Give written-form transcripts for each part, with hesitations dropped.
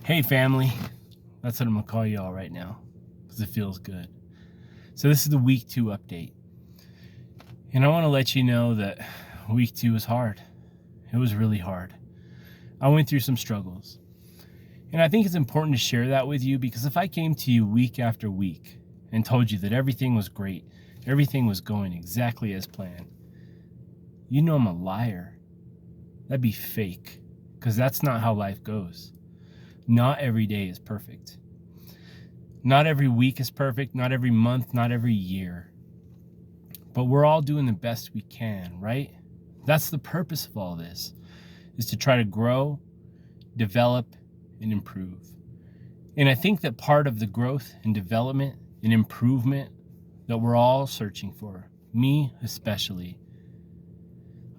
Hey family, that's what I'm gonna call y'all right now because it feels good. So this is the week 2 update. And I want to let you know that week 2 was hard. It was really hard. I went through some struggles. And I think it's important to share that with you because if I came to you week after week and told you that everything was great, everything was going exactly as planned, you know I'm a liar. That'd be fake because that's not how life goes. Not every day is perfect. Not every week is perfect, not every month, not every year. But we're all doing the best we can, right? That's the purpose of all this, is to try to grow, develop, and improve. And I think that part of the growth and development and improvement that we're all searching for, me especially,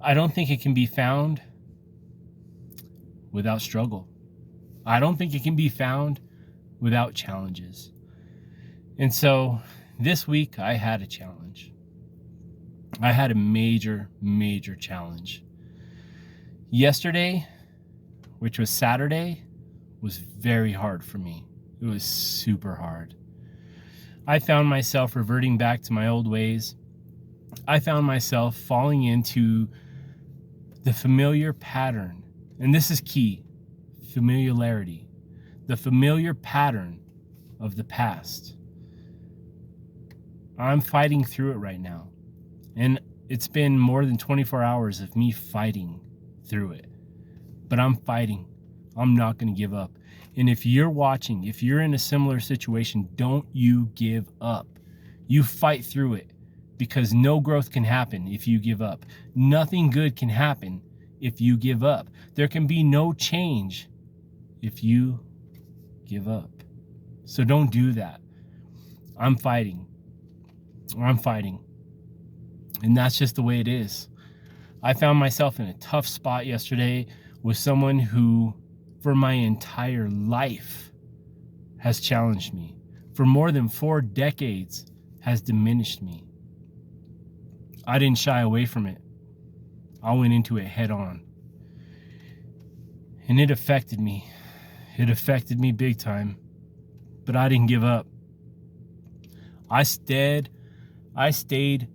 I don't think it can be found without struggle. I don't think it can be found without challenges. And so this week I had a challenge. I had a major challenge. Yesterday, which was Saturday, was very hard for me. It was super hard. I found myself reverting back to my old ways. I found myself falling into the familiar pattern. And this is key. Familiarity, the familiar pattern of the past. I'm fighting through it right now. And it's been more than 24 hours of me fighting through it. But I'm fighting. I'm not going to give up. And if you're watching, if you're in a similar situation, don't you give up. You fight through it because no growth can happen if you give up. Nothing good can happen if you give up. There can be no change if you give up. So don't do that. I'm fighting. And that's just the way it is. I found myself in a tough spot yesterday with someone who, for my entire life, has challenged me. For more than 4 decades, has diminished me. I didn't shy away from it. I went into it head on. And it affected me. It affected me big time, but I didn't give up. I stayed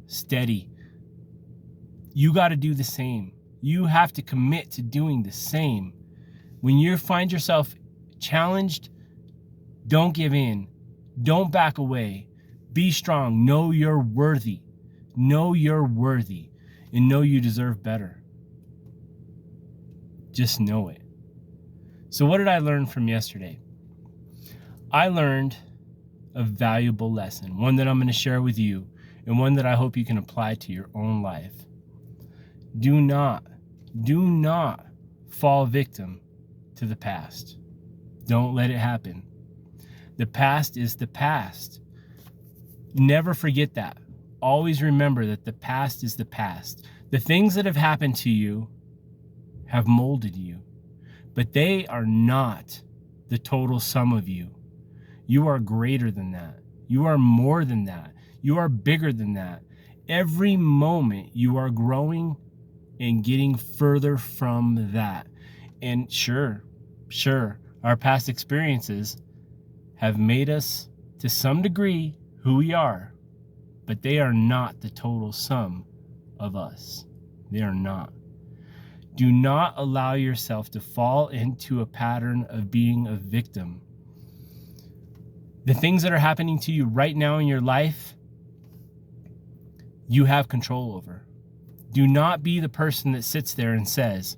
steady. You got to do the same. You have to commit to doing the same. When you find yourself challenged, don't give in. Don't back away. Be strong. Know you're worthy. Know you're worthy and know you deserve better. Just know it. So what did I learn from yesterday? I learned a valuable lesson, one that I'm going to share with you, and one that I hope you can apply to your own life. Do not fall victim to the past. Don't let it happen. The past is the past. Never forget that. Always remember that the past is the past. The things that have happened to you have molded you. But they are not the total sum of you. You are greater than that. You are more than that. You are bigger than that. Every moment you are growing and getting further from that. And sure, our past experiences have made us, to some degree, who we are. But they are not the total sum of us. They are not. Do not allow yourself to fall into a pattern of being a victim. The things that are happening to you right now in your life, you have control over. Do not be the person that sits there and says,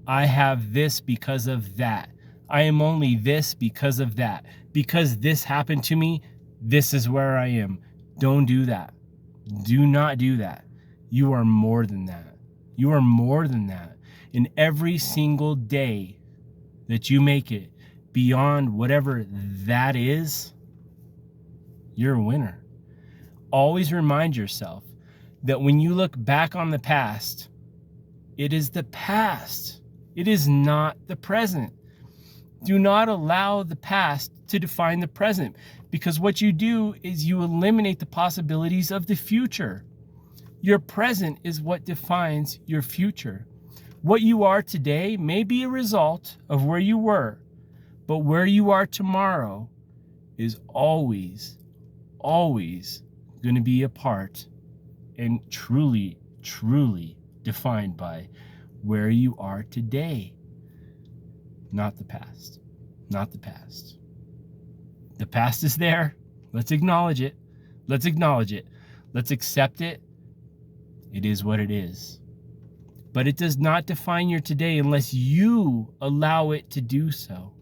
I have this because of that. I am only this because of that. Because this happened to me, this is where I am. Don't do that. Do not do that. You are more than that. You are more than that. In every single day that you make it beyond whatever that is, you're a winner. Always remind yourself that when you look back on the past, it is the past. It is not the present. Do not allow the past to define the present, because what you do is you eliminate the possibilities of the future. Your present is what defines your future. What you are today may be a result of where you were, But where you are tomorrow is always, always going to be a part and truly, truly defined by where you are today, not the past. Not the past. The past is there. Let's acknowledge it. Let's acknowledge it. Let's accept it. It is what it is. But it does not define your today unless you allow it to do so.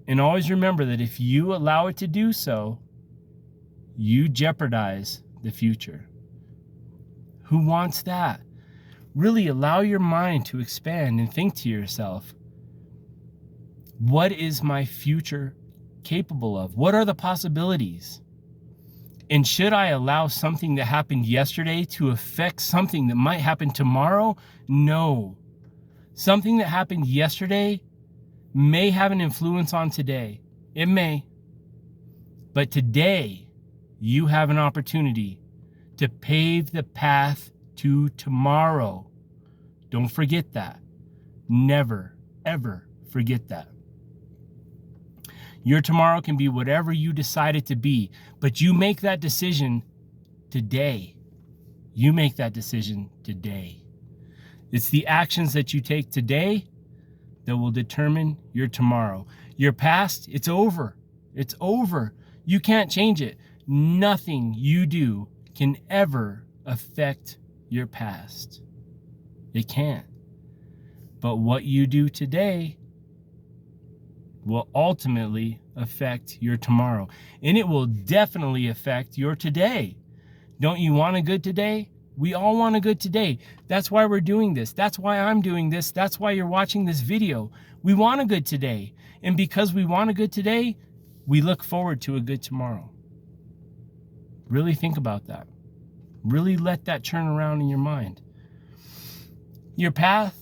And always remember that if you allow it to do so, you jeopardize the future. Who wants that? Really allow your mind to expand and think to yourself, what is my future capable of? What are the possibilities? And should I allow something that happened yesterday to affect something that might happen tomorrow? No. Something that happened yesterday may have an influence on today. It may. But today, you have an opportunity to pave the path to tomorrow. Don't forget that. Never, ever forget that. Your tomorrow can be whatever you decide it to be, but you make that decision today. You make that decision today. It's the actions that you take today that will determine your tomorrow. Your past, it's over. It's over. You can't change it. Nothing you do can ever affect your past. It can't. But what you do today will ultimately affect your tomorrow. And it will definitely affect your today. Don't you want a good today? We all want a good today. That's why we're doing this. That's why I'm doing this. That's why you're watching this video. We want a good today. And because we want a good today, we look forward to a good tomorrow. Really think about that. Really let that churn around in your mind. Your path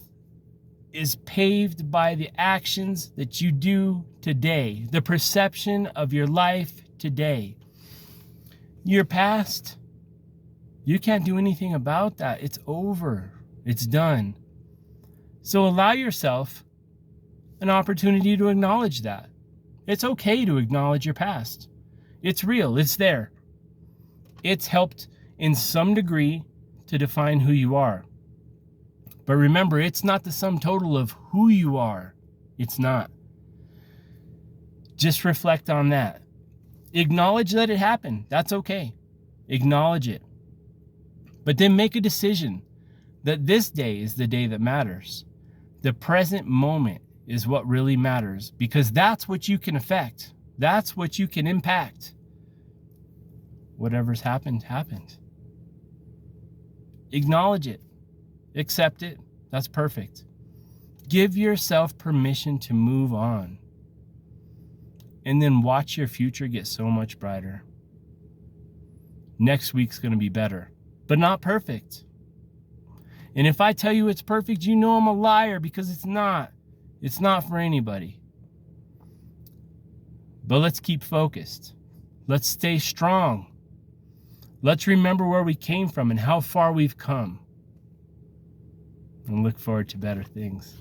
is paved by the actions that you do today, the perception of your life today. Your past, you can't do anything about that. It's over. It's done. So allow yourself an opportunity to acknowledge that. It's okay to acknowledge your past. It's real. It's there. It's helped in some degree to define who you are. But remember, it's not the sum total of who you are. It's not. Just reflect on that. Acknowledge that it happened. That's okay. Acknowledge it. But then make a decision that this day is the day that matters. The present moment is what really matters, because that's what you can affect. That's what you can impact. Whatever's happened, happened. Acknowledge it. Accept it. That's perfect. Give yourself permission to move on. And then watch your future get so much brighter. Next week's going to be better, but not perfect. And if I tell you it's perfect, you know I'm a liar, because it's not. It's not for anybody. But let's keep focused. Let's stay strong. Let's remember where we came from and how far we've come. And look forward to better things.